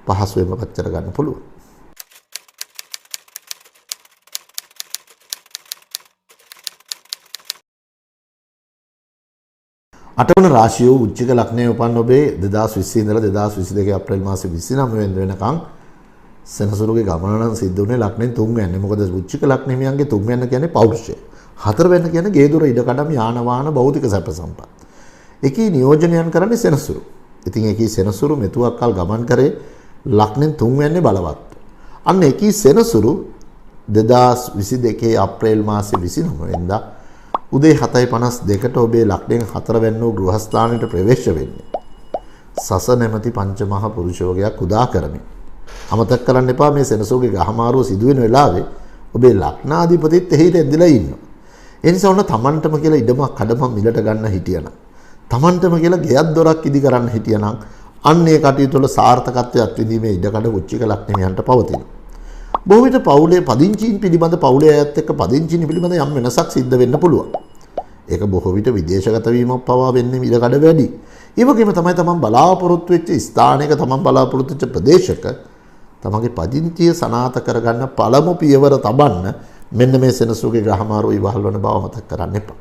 පහසුවෙන්ම පත් කර ගන්න පුළුවන්. අටවන රාශිය වූ උච්චක ලග්නයේ උපන් ඔබේ 2020 ඉඳලා 2022 අප්‍රේල් මාසේ 29 වෙනිදා සෙනසුරුගේ ගමන නම් සිද්ධ වුණේ ලග්නෙන් 3 වෙනිදා. මොකද උච්චක ලග්නෙමියන්ගේ 3 වෙනිදා කියන්නේ පෞරුෂය. 4 වෙනිදා කියන්නේ ගේදොර ඉඩකඩම් යාන වාහන භෞතික සැප සම්පත්. එකී නියෝජනයන් කරන්නේ සෙනසුරු. ඉතින් එකී සෙනසුරු මෙතුවක් කල් ගමන් කරේ ලග්නෙන් 3 වෙනිදා බලවත්. අන්න එකී සෙනසුරු 2022 අප්‍රේල් මාසේ 29 වෙනිදා උදේ 7:52ට ඔබේ ලග්නෙන් 4 වෙනි වූ ගෘහස්ථානයට ප්‍රවේශ වෙන්නේ. සස නැමැති පංචමහා පුරුෂයෝගයක් උදා කරමින්. අමතක කරන්න එපා මේ සෙනසුරුගේ ග්‍රහමාරුව සිදු වෙන වෙලාවේ ඔබේ ලග්නාධිපතිත් එහි රැඳිලා ඉන්නවා. ඒ නිසා ඔන්න තමන්ටම කියලා ඉඩමක් කඩමක් මිලට ගන්න හිටියනම්, තමන්ටම කියලා ගෙයක් දොරක් ඉදි කරන්න හිටියනම් අන්න ඒ කටයුතු වල සාර්ථකත්වයක් අත්විඳීමේ ඉඩකඩ උච්චික ලග්නෙමියන්ට පවතිනවා. බොහෝ විට පවුලේ පදිංචීන් පිළිබඳ පවුලේ අයත් එක්ක පදිංචීන් පිළිබඳ යම් වෙනසක් සිද්ධ වෙන්න පුළුවන්. ඒක බොහෝ විට විදේශගත වීමක් පවා වෙන්නේ ඉඩකඩ වැඩි. ඒ වගේම තමයි තමන් බලාපොරොත්තු වෙච්ච ස්ථානයක තමන් බලාපොරොත්තු වෙච්ච ප්‍රදේශක තමන්ගේ පදිංචිය සනාථ කරගන්න පළමු පියවර තබන්න මෙන්න මේ සෙනසුරුගේ ග්‍රහමාරුව ඉවහල් වන බව මතක් කරන්න එපා.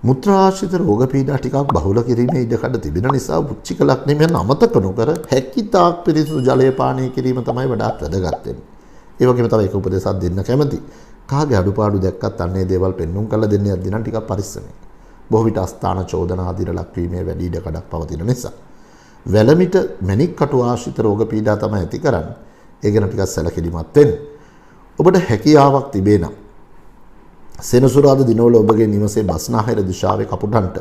මුත්‍රාශ්‍රිත රෝග පීඩා ටිකක් බහුල කිරීමේ ඉඩකඩ තිබෙන නිසා උච්චික ලග්නෙමියන් අමතක නොකර හැකිතාක් පිරිසිදු ජලය පානය කිරීම තමයි වඩාත් වැදගත් වෙන්නේ. ඒ වගේම තව එක උපදේශයක් දෙන්න කැමති. කාගේ අඩුපාඩු දැක්කත් අන්නේ දේවල් පෙන්눔 කරලා දෙන්න යද්දී නම් ටිකක් පරිස්සමෙන්. බොහෝ විට අස්ථාන චෝදනා ආදිර ලක්වීමේ වැඩි ඉඩකඩක් පවතින නිසා. වැලමිට මැණික් කටු ආශ්‍රිත රෝග පීඩා තමයි ඇති කරන්නේ. ඒ ගැන ටිකක් සැලකිලිමත් වෙන්න. ඔබට හැකියාවක් තිබේ නම් සෙනසුරාදා දිනවල ඔබගේ නිවසේ බස්නාහිර දිශාවේ කපුටන්ට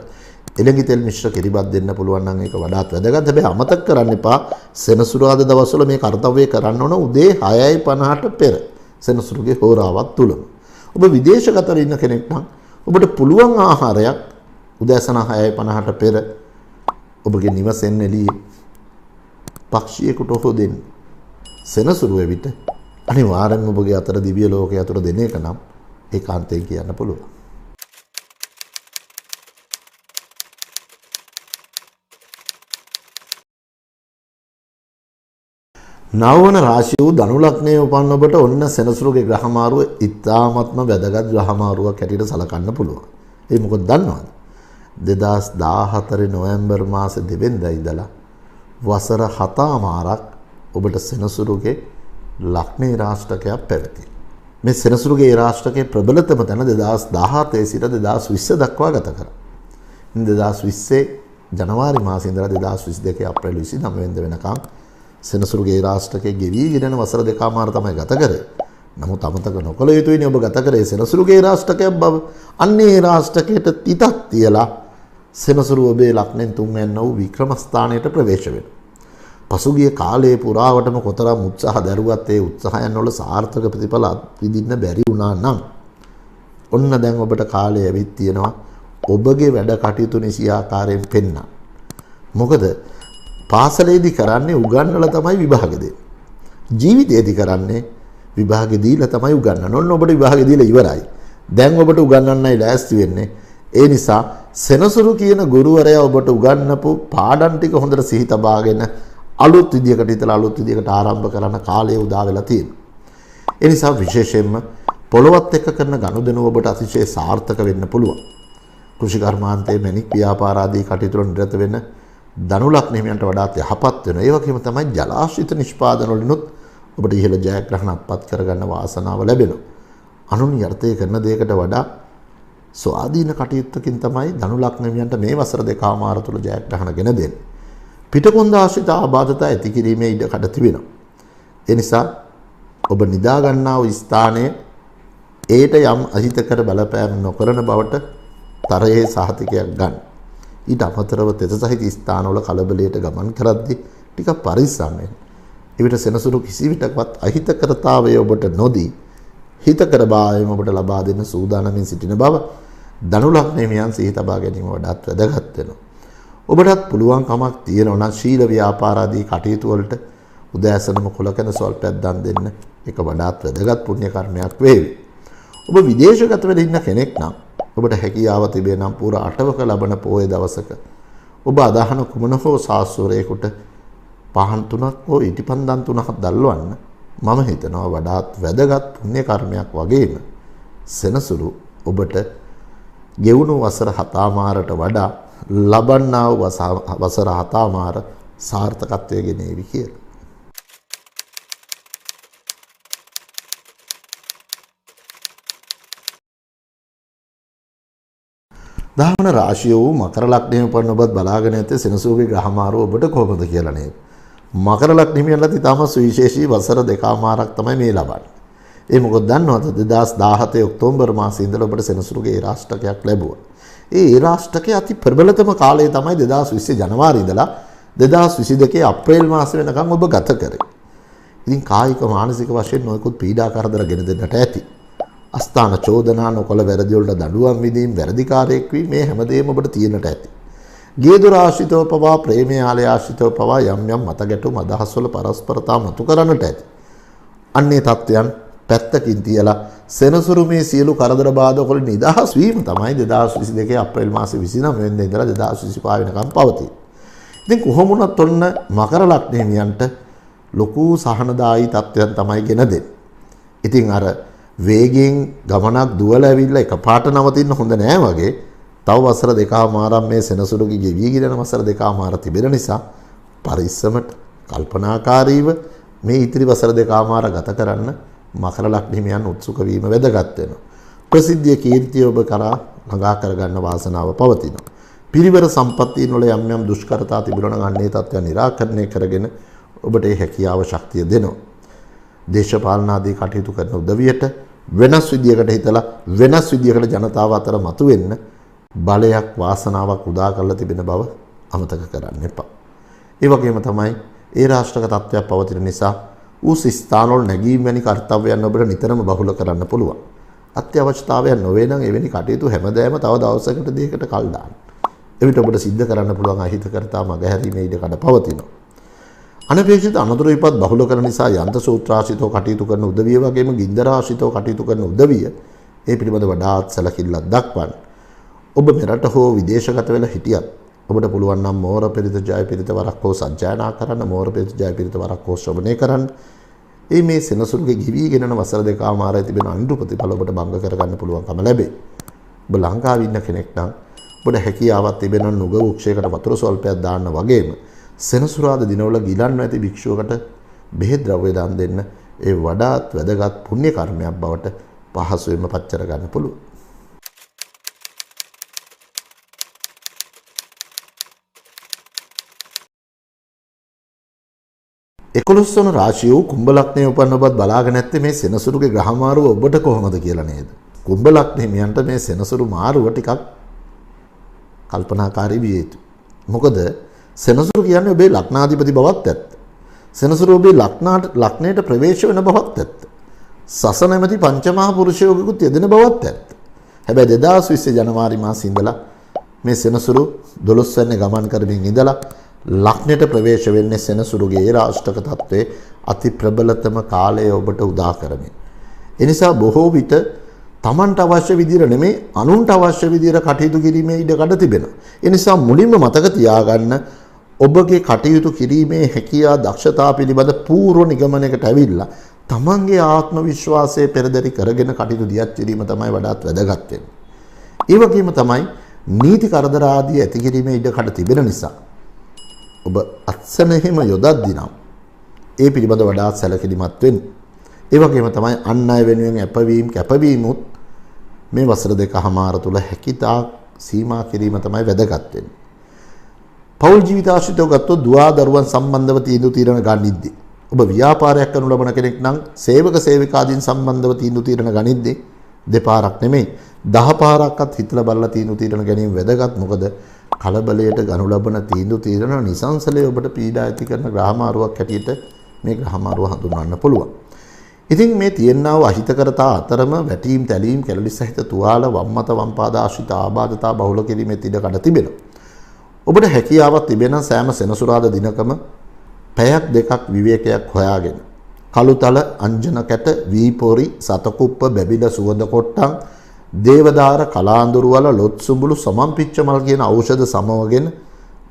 එළඟි තෙල් මිශ්‍ර කිරිබත් දෙන්න පුළුවන් නම් ඒක වඩාත් වැදගත්. හැබැයි අමතක කරන්න එපා සෙනසුරාදා දවස්වල මේ කාර්යය කරන්න ඕන උදේ 6:50ට පෙර සෙනසුරුගේ හෝරාවක් තුලම. ඔබ විදේශගතව ඉන්න කෙනෙක් නම් ඔබට පුළුවන් ආහාරයක් උදෑසන 6:50ට පෙර ඔබගේ නිවසෙන් එළියේ පක්ෂියෙකුට හෝ දෙන්න. සෙනසුරුවේ විට අනිවාර්යෙන්ම ඔබගේ අතර දිව්‍ය ලෝකයේ අතර දෙන එක නම් ඒකාන්තයෙන් කියන්න පුළුවන්. නවවන රාශිය වූ ධනු ලග්නයේ උපන් ඔබට ඔන්න සෙනසුරුගේ ග්‍රහමාරුව ඉතාමත්ම වැදගත් ග්‍රහමාරුවක් හැටියට සලකන්න පුළුවන්. ඒ මොකද දන්නවද? 2014 නොවැම්බර් මාසේ 2 වෙනිදා ඉඳලා වසර 7මාරක් ඔබට සෙනසුරුගේ ලග්නේ රාෂ්ටකයක් පැවති. මේ සෙනසුරුගේ රාෂ්ට්‍රකයේ ප්‍රබලතම තැන 2017 සිට 2020 දක්වා ගත කරා. 2020 ජනවාරි මාසයේ ඉඳලා 2022 අප්‍රේල් 29 වෙනිදා වෙනකම් සෙනසුරුගේ රාෂ්ට්‍රකයේ ගෙවීගෙන යන වසර දෙකමාර තමයි ගත කරේ. නමුත් අමතක නොකළ යුතුයිනේ ඔබ ගත කරේ සෙනසුරුගේ රාෂ්ට්‍රකයක් බව. අන්නේ රාෂ්ට්‍රකයට තිතක් තියලා සෙනසුරු ඔබේ ලග්නෙන් තුන්වැන්න වූ වික්‍රම ස්ථානයට ප්‍රවේශ වෙනවා. පසුගිය කාලයේ පුරාවටම කොතරම් උත්සාහ දරුවත් ඒ උත්සාහයන් වල සාර්ථක ප්‍රතිඵල අත්විඳින්න බැරි වුණා නම් ඔන්න දැන් ඔබට කාලය ඇවිත් තියෙනවා ඔබගේ වැඩ කටයුතු නිසි ආකාරයෙන් පෙන්වන්න. මොකද පාසලේදී කරන්නේ උගන්වලා තමයි විභාගෙ දෙන්නේ. ජීවිතයේදී කරන්නේ විභාගෙ දීලා තමයි උගන්වන්නේ. ඔන්න ඔබට විභාගෙ දීලා ඉවරයි. දැන් ඔබට උගන්වන්නයි ලෑස්ති වෙන්නේ. ඒ නිසා සෙනසුරු කියන ගුරුවරයා ඔබට උගන්වපු පාඩම් ටික හොඳට සිහි තබාගෙන අලුත් විදියකට හිතලා අලුත් විදියකට ආරම්භ කරන කාලය උදා වෙලා තියෙනවා. ඒ නිසා විශේෂයෙන්ම පොළොවත් එක්ක කරන ගනුදෙනුව ඔබට අතිශය සාර්ථක වෙන්න පුළුවන්. කෘෂි කර්මාන්තයේ මැණික් ව්‍යාපාර ආදී කටයුතු වල නිරත වෙන ධනු ලග්නෙමියන්ට වඩාත් යහපත් වෙනවා. ඒ වගේම තමයි ජලාශිත නිෂ්පාදන වලිනුත් ඔබට ඉහළ ජයග්‍රහණ අත්පත් කරගන්න වාසනාව ලැබෙනවා. අනුන් යර්ථය කරන දෙයකට වඩා ස්වාධීන කටයුත්තකින් තමයි ධනු ලග්නෙමියන්ට මේ වසර දෙකමාර තුල ජයග්‍රහණ ගෙන දෙන්නේ. පිටකොන්ද ආශ්‍රිත ආබාධතා ඇති කිරීමේ ඉඩ කඩ තිබෙනවා. ඒ නිසා ඔබ නිදා ගන්නා වූ ස්ථානයේ ඒට යම් අහිතකර බලපෑම් නොකරන බවට තරයේ සහතිකයක් ගන්න. ඊට අමතරව තෙත සහිත ස්ථානවල කලබලයට ගමන් කරද්දී ටිකක් පරිස්සම් වෙන්න. එවිට සෙනසුරු කිසි විටකවත් අහිතකරතාවය ඔබට නොදී හිතකර භාවයම ඔබට ලබා දෙන්න සූදානමින් සිටින බව ධනු ලග්නෙමියන් සිහි තබා ගැනීම වඩාත් වැදගත් වෙනවා. ඔබටත් පුළුවන් කමක් තියෙනවා නම් ශීල ව්‍යාපාර ආදී කටයුතු වලට උදෑසනම කොලකන සල්පයක් දන් දෙන්න. ඒක වඩාත් වැදගත් පුණ්‍ය කර්මයක් වේවි. ඔබ විදේශගත වෙලා ඉන්න කෙනෙක් නම් ඔබට හැකියාව තිබේ නම් පුර 8වක ලබන පොයේ දවසක ඔබ අදහන කුමන හෝ සාස්වරයකට පහන් තුනක් හෝ ඉටිපන්දන් තුනක් දල්වන්න මම හිතනවා වඩාත් වැදගත් පුණ්‍ය කර්මයක් වගේම සෙනසුරු ඔබට ගෙවුණු වසර 7මාරට වඩා ලබන්නා වූ වසර 7මාර සාර්ථකත්වයේ ගෙනේවි කියලා. දහවන රාශිය වූ මකර ලග්නයේ උපන් ඔබත් බලාගෙන ඇත්තේ සෙනසුරුගේ ග්‍රහමාරුව ඔබට කොහොමද කියලා නේද? මකර ලග්නෙමියන්ලත් ඉතාම සුවිශේෂී වසර දෙකමාරක් තමයි මේ ලබන්නේ. ඒ මොකද දන්නවද 2017 ඔක්තෝබර් මාසයේ ඉඳලා ඔබට සෙනසුරුගේ රාෂ්ට්‍රකයක් ලැබුවා. ඒ රාෂ්ට්‍රකයේ අති ප්‍රබලතම කාලය තමයි 2020 ජනවාරි ඉඳලා 2022 අප්‍රේල් මාසෙ වෙනකම් ඔබ ගත කරේ. ඉතින් කායික මානසික වශයෙන් නොයෙකුත් පීඩා කරදර ගෙන දෙන්නට ඇති. අස්ථාන චෝදනා නොකළ වැරදි වලට දඬුවම් විදීම් වැරදිකාරයෙක් වී මේ හැමදේම ඔබට තියෙන්නට ඇති. ගේදුර ආශ්‍රිතව පවා ප්‍රේමය ආලය ආශ්‍රිතව පවා යම් යම් මත ගැටුම් අදහස් වල පරස්පරතා මතු කරන්නට ඇති. අන්නේ තත්වයන් පැත්තකින් තියලා සෙනසුරු මේ සියලු කරදර බාධා වලින් නිදහස් වීම තමයි 2022 අප්‍රේල් මාසේ 29 වෙනිදා ඉඳලා 2025 වෙනකම් පවතී. ඉතින් කොහොම වුණත් ඔන්න මකර ලග්නෙමියන්ට ලොකු සහනදායී තත්වයන් තමයි ගෙන දෙන්නේ. ඉතින් අර වේගයෙන් ගමනක් දුවලා ඇවිල්ලා එකපාරට නවතින්න හොඳ නෑ වගේ තව වසර දෙකමාරක් මේ සෙනසුරුගේ ගෙවිගෙන යන වසර දෙකමාර තිබෙන නිසා පරිස්සමට කල්පනාකාරීව මේ ඉතිරි වසර දෙකමාර ගත කරන්න මකර ලග්නෙමියන් උත්සුක වීම වැදගත් වෙනවා. ප්‍රසිද්ධිය කීර්තිය ඔබ කරා ළඟා කරගන්න වාසනාව පවතිනවා. පිරිවර සම්පත්තිය වල යම් යම් දුෂ්කරතා තිබුණා නම් අන්නේ තත්ත්වය निराකරණය කරගෙන ඔබට ඒ හැකියාව ශක්තිය දෙනවා. දේශපාලන ආදී කටයුතු කරන උදවියට වෙනස් විදියකට හිතලා වෙනස් විදියකට ජනතාව අතර මතුවෙන්න බලයක් වාසනාවක් උදා කරලා තිබෙන බව අමතක කරන්න එපා. ඒ වගේම තමයි ඒ රාෂ්ට්‍රක තත්ත්වයක් පවතින නිසා උස් ස්ථානවල නැගීම් වැනි කාර්යයන් ඔබට නිතරම බහුල කරන්න පුළුවන්. අත්‍යවශ්‍යතාවයක් නොවේ නම් එවැනි කටයුතු හැමදාම තව දවසකට දෙකකට කල් දාන්න. එවිට ඔබට සිද්ධ කරන්න පුළුවන් අහිතකරතා මගහැරීමේ ඉඩ කඩ පවතිනවා. අනපේක්ෂිත අනතුරු විපත් බහුල කරන නිසා යන්ත්‍ර සූත්‍රාශ්‍රිතව කටයුතු කරන උදවිය වගේම ගින්දරාශ්‍රිතව කටයුතු කරන උදවිය ඒ පිළිබඳ වඩාත් සැලකිල්ලක් දක්වන්න. ඔබ මෙරට හෝ විදේශගත වෙලා හිටියත් ඔබට පුළුවන් නම් මෝර පෙරිත ජය පෙරිත වරක් හෝ සජ්ජායනා කරන්න මෝර පෙරිත ජය පෙරිත වරක් හෝ ශ්‍රවණය කරන්න. මේ සෙනසුරුගේ ගිවිගෙන යන වසර දෙකමාරයි තිබෙන අඳුරු ප්‍රතිඵල ඔබට භංග කරගන්න පුළුවන්කම ලැබේ. ඔබ ලංකාවේ ඉන්න කෙනෙක් නම් ඔබට හැකියාවක් තිබෙන නුග වෘක්ෂයකට වතුර සල්පයක් දාන්න වගේම සෙනසුරාදා දිනවල ගිලන්ව ඇති භික්ෂුවකට බෙහෙත් ද්‍රව්‍ය දාන් දෙන්න. ඒ වඩාත් වැදගත් පුණ්‍ය කර්මයක් බවට පහසුවෙන්ම පච්චර ගන්න පුළුවන්. 11 වන රාශිය වූ කුම්භ ලග්නයේ උපන්න ඔබත් බලාගෙන නැත්තේ මේ සෙනසුරුගේ ග්‍රහ මාරුව ඔබට කොහොමද කියලා නේද? කුම්භ ලග්නේ මියන්ට මේ සෙනසුරු මාරුව ටිකක් කල්පනාකාරී විය යුතුයි. මොකද සෙනසුරු කියන්නේ ඔබේ ලග්නාධිපති බවත් ඇත්ත. සෙනසුරු ඔබේ ලග්නයට ප්‍රවේශ වෙන බවත් ඇත්ත. සස නැමැති පංචමහා පුරුෂයෝගිකුත් යෙදෙන බවත් ඇත්ත. හැබැයි 2020 ජනවාරි මාසයේ ඉඳලා මේ සෙනසුරු 12 වෙනි ගමන් කරමින් ඉඳලා ලග්නයට ප්‍රවේශ වෙන්නේ සෙනසුරුගේ ඒ රාෂ්ටක තත්වයේ අති ප්‍රබලතම කාලය ඔබට උදා කරමින්. ඒ නිසා බොහෝ විට තමන්ට අවශ්‍ය විදිහට නෙමෙයි අනුන්ට අවශ්‍ය විදිහට කටයුතු කිරීමේ ඉඩකඩ තිබෙනවා. ඒ නිසා මුලින්ම මතක තියාගන්න ඔබගේ කටයුතු කිරීමේ හැකියාව දක්ෂතා පිළිබඳ පූර්ව නිගමනයකට ඇවිල්ලා තමන්ගේ ආත්ම විශ්වාසය පෙරදරි කරගෙන කටයුතු දියත් කිරීම තමයි වඩාත් වැදගත් වෙන්නේ. ඒ වගේම තමයි නීති කරදර ආදී ඇති කිරීමේ ඉඩකඩ තිබෙන නිසා ඔබ අත්සනෙහිම යොදද්දී නම් ඒ පිළිබඳ වඩාත් සැලකිලිමත් වෙන්න. ඒ වගේම තමයි අන් අය වෙනුවෙන් අපවීම කැපවීමුත් මේ වසර දෙකමාර තුල හැකියතා සීමා කිරීම තමයි වැදගත් වෙන්නේ. පෞල් ජීවිත ආශ්‍රිතව ගත්තොත් දුවා දරුවන් සම්බන්ධව තීන්දුව తీරන ගනිද්දී ඔබ ව්‍යාපාරයක් කරනු ලබන කෙනෙක් නම් සේවක සේවිකාදීන් සම්බන්ධව තීන්දුව తీරන ගනිද්දී දෙපාරක් නෙමෙයි 10 පාරක්වත් හිතලා බලලා තීන්දුව తీරන ගැනීම වැදගත්. මොකද කලබලයට ගනු ලබන තීන්දුව తీරන නිසංසලයේ ඔබට පීඩා ඇති කරන ග්‍රහමාරුවක් හැටියට මේ ග්‍රහමාරුව හඳුන්වන්න පුළුවන්. ඉතින් මේ තියෙනා වූ අහිතකරතා අතරම වැටීම් තැලීම් කැලලි සහිත තුවාල වම්මත වම්පාද ආශ්‍රිත ආබාධතා බහුල කිරීමේ ඉඩකඩ තිබෙනවා. ඔබට හැකියාවක් තිබෙන සෑම සෙනසුරාදා දිනකම පැයක් දෙකක් විවේකයක් හොයාගෙන කළුතල අංජන කැට වීපොරි සතකුප්ප බැබිල සුවඳ කොට්ටම් දේවදාර කලාඳුරු වල ලොත් සුඹුළු සමම්පිච්ච මල් කියන ඖෂධ සමවගෙන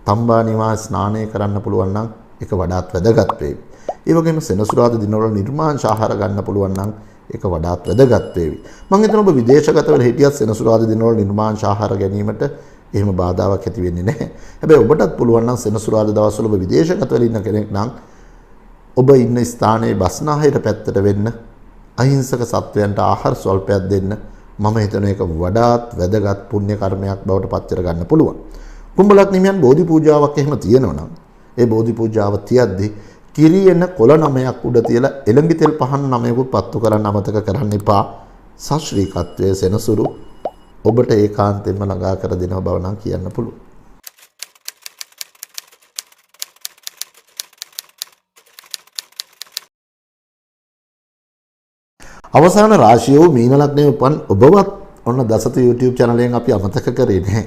තම්බා නිවා ස්නානය කරන්න පුළුවන් නම් ඒක වඩාත් වැදගත් වේවි. ඒ වගේම සෙනසුරාදා දිනවල නිර්මාංශ ආහාර ගන්න පුළුවන් නම් ඒක වඩාත් වැදගත් වේවි. මම හිතනවා ඔබ විදේශගත වෙලා හිටියත් සෙනසුරාදා දිනවල නිර්මාංශ ආහාර ගැනීමට එහෙම බාධාවක් ඇති වෙන්නේ නැහැ. හැබැයි ඔබටත් පුළුවන් නම් සෙනසුරාදා දවස්වල ඔබ විදේශගත වෙලා ඉන්න කෙනෙක් නම් ඔබ ඉන්න ස්ථානයේ බස්නාහිර පැත්තට වෙන්න අහිංසක සත්වයන්ට ආහාර ස්වල්පයක් දෙන්න මම හිතන එක වඩාත් වැදගත් පුණ්‍ය කර්මයක් බවට පත් කර ගන්න පුළුවන්. කුම්භ ලග්නියන් බෝධි පූජාවක් එහෙම තියෙනවා නම් ඒ බෝධි පූජාව තියද්දී කිරියෙන කොළ 9ක් උඩ තියලා එළඹි තෙල් පහන් 9කුත් පත්තු කරන්න අමතක කරන්න එපා. සශ්‍රීකත්වයේ සෙනසුරු ඔබට ඒකාන්තයෙන්ම ළඟා කර දෙනව බව නම් කියන්න පුළුවන්. අවසාන රාශිය වූ මීන ලග්නයේ උපන් ඔබවත් ඔන්න දසත YouTube channel අපි අමතක කරේ නැහැ.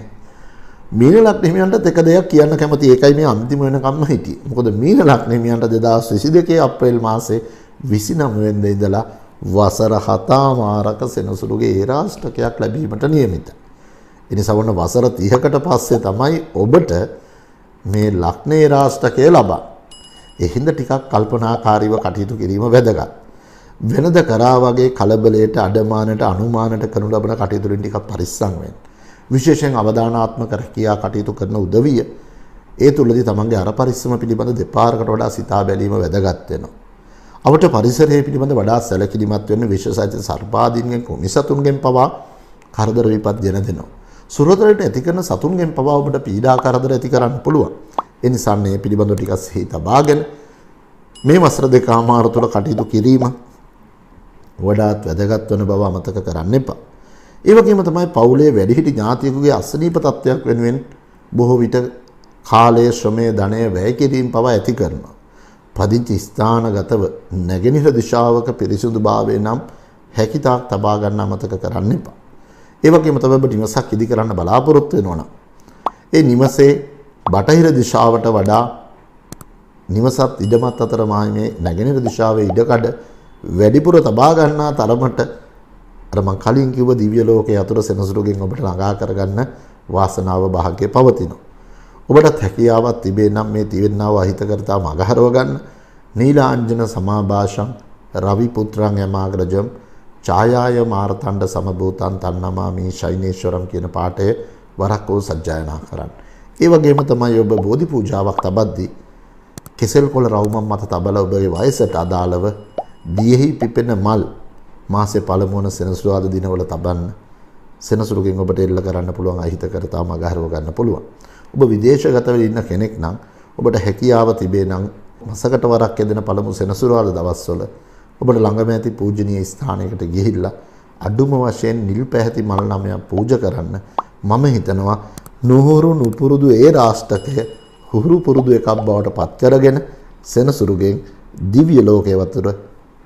මීන ලග්න හිමියන්ට එක දෙයක් කියන්න කැමති. ඒකයි මේ අන්තිම වෙනකම්ම හිටියේ. මොකද මීන ලග්න හිමියන්ට 2022 අප්‍රේල් මාසේ 29 වෙනිදා ඉඳලා වසර 7 මාරක සෙනසුරුගේ ඒ රාෂ්ටකයක් ලැබීමට නියමිතයි. ඒ නිසා වුණ වසර 30කට පස්සේ තමයි ඔබට මේ ලග්නේ රාෂ්ටකය ලබන්නේ. ඒ හින්දා ටිකක් කල්පනාකාරීව කටයුතු කිරීම වැදගත්. වෙනද කරා වගේ කලබලයට අඩමානට අනුමානට කරනු ලබන කටයුතු වලින් ටිකක් පරිස්සම් වෙන්න. විශේෂයෙන් අවධානාත්මක රැකියා කටයුතු කරන උදවිය ඒ තුලදී තමන්ගේ අර පරිස්සම පිළිබඳ දෙපාරකට වඩා සිතා බැලීම වැදගත් වෙනවා. අපට පරිසරය පිළිබඳ වඩා සැලකිලිමත් වෙන්න විශේෂයිත සර්පාදීන්ගෙන් කුමිසතුන්ගෙන් පවා කරදර විපත් ගෙන දෙනවා. සුරතලට ඇති කරන සතුන්ගෙන් පවා ඔබට පීඩා කරදර ඇති කරන්න පුළුවන්. ඒ නිසා මේ පිළිබඳව ටිකක් සිහි තබාගෙන මේ වසර දෙකමාර තුළ කටයුතු කිරීම වඩාත් වැදගත් වන බව අමතක කරන්න එපා. ඒ වගේම තමයි පවුලේ වැඩිහිටි ඥාතියෙකුගේ අසනීප තත්ත්වයක් වෙනුවෙන් බොහෝ විට කාලය, ශ්‍රමය, ධනය වැය කිරීම පවා ඇති කරනවා. පදිංචි ස්ථානගතව නැගෙනහිර දිශාවක පිරිසිදුභාවය නම් හැකිතාක් තබා ගන්න අමතක කරන්න එපා. ඒ වගේම තමයි ඔබ නිවසක් ඉදි කරන්න බලාපොරොත්තු වෙනවා නම් ඒ නිවසේ බටහිර දිශාවට වඩා නිවසත් ඉඩමත් අතර මායිමේ නැගෙනහිර දිශාවේ ඉඩකඩ වැඩිපුර තබා ගන්නා තරමට අර මං කලින් කිව්ව දිව්‍ය ලෝකයේ අතුරු සෙනසුරුගෙන් ඔබට ළඟා කරගන්න වාසනාව භාග්‍ය පවතිනවා. ඔබට හැකියාවක් තිබේ නම් මේ තිවෙන්නා වූ අහිතකරතා මගහරව ගන්න නීලාංජන සමාභාෂං රවි පුත්‍රං යමාග්‍රජම් ඡායාය මාර්තණ්ඩ සමභූතං තන්නමාමි ශෛනේශ්වරම් කියන පාඨය වරක් වූ සජ්ජායනා කරන්න. ඒ වගේම තමයි ඔබ බෝධි පූජාවක් තබද්දී කෙසෙල් කොළ රවුමක් මත තබලා ඔබගේ වයසට අදාළව දියෙහි පිපෙන මල් මාසේ පළමු වන සෙනසුරාදා දිනවල තබන්න. සෙනසුරුගෙන් ඔබට එල්ල කරන්න පුළුවන් අහිතකරතා මගහරව ගන්න පුළුවන්. ඔබ විදේශගතව ඉන්න කෙනෙක් නම් ඔබට හැකියාව තිබේ නම් මාසකට වරක් යෙදෙන පළමු සෙනසුරාදා දවස්වල ඔබට ළඟම ඇති පූජනීය ස්ථානයකට ගිහිල්ලා අඩුම වශයෙන් නිල් පැහැති මල් නමයක් පූජා කරන්න. මම හිතනවා නුහුරු නුපුරුදු ඒ රාෂ්ටකය හුරු පුරුදු එකක් බවට පත් කරගෙන සෙනසුරුගෙන් දිව්‍ය ලෝකයේ වතුර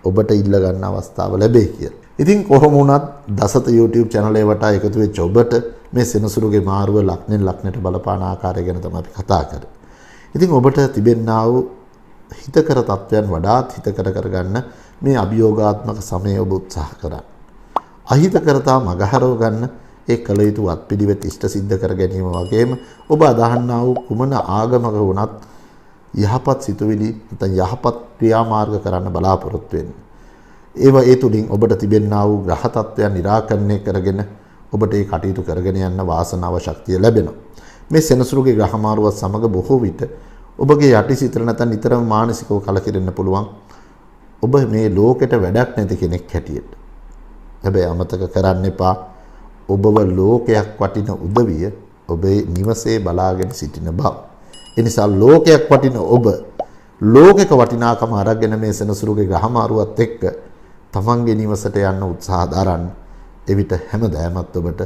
ඔබට ඉල්ල ගන්න අවස්ථාව ලැබේ කියලා. ඉතින් කොහොම වුණත් දසත YouTube channel එක වටා එකතු වෙච්ච ඔබට මේ සෙනසුරුගේ මාරුව ලක්නෙන් ලක්නට බලපාන ආකාරය ගැන තමයි අපි කතා කරන්නේ. ඉතින් ඔබට තිබෙන්නා වූ හිතකර තත්වයන් වඩාත් හිතකර කරගන්න මේ අභියෝගාත්මක සමය ඔබ උත්සාහ කරන්න. අහිතකරතා මගහරව ගන්න ඒ කල යුතු අත්පිළිවෙත් ඉෂ්ට සිද්ධ කර ගැනීම වගේම ඔබ අදහන්නා වූ කුමන ආගමක වුණත් යහපත් සිතුවිලි නැත්නම් යහපත් ක්‍රියාමාර්ග කරන්න බලාපොරොත්තු වෙන්න. ඒ තුලින් ඔබට තිබෙන්නා වූ ග්‍රහ තත්ත්වයන් निराකරණය කරගෙන ඔබට ඒ කටයුතු කරගෙන යන්න වාසනාව ශක්තිය ලැබෙනවා. මේ සෙනසුරුගේ ග්‍රහ මාරුවත් සමග බොහෝ විට ඔබගේ යටිසිතට නැත්නම් නිතරම මානසිකව කලකිරෙන්න පුළුවන්. ඔබ මේ ලෝකෙට වැඩක් නැති කෙනෙක් හැටියට. හැබැයි අමතක කරන්න එපා ඔබව ලෝකයක් වටින උදවිය ඔබේ නිවසේ බලාගෙන සිටින බව. ඒ නිසා ලෝකයක් වටින ඔබ ලෝකික වටිනාකම අරගෙන මේ සෙනසුරුගේ ග්‍රහමාරුවත් එක්ක තමන්ගේ නිවසට යන්න උත්සාහ දරන්න. එවිට හැමදාමත් ඔබට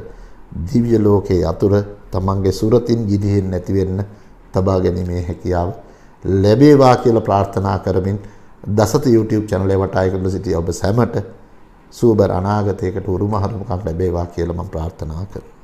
දිව්‍ය ලෝකයේ අතුර තමන්ගේ සුරතින් ගිලිහෙන්නේ නැති වෙන්න තබා ගැනීමේ හැකියාව ලැබේවා කියලා ප්‍රාර්ථනා කරමින් දසත YouTube channel එක වටා එකතු සිටි ඔබ සැමට සුවබර අනාගතයකට උරුම හරුමකම් ලැබේවා කියලා මම ප්‍රාර්ථනා කරනවා.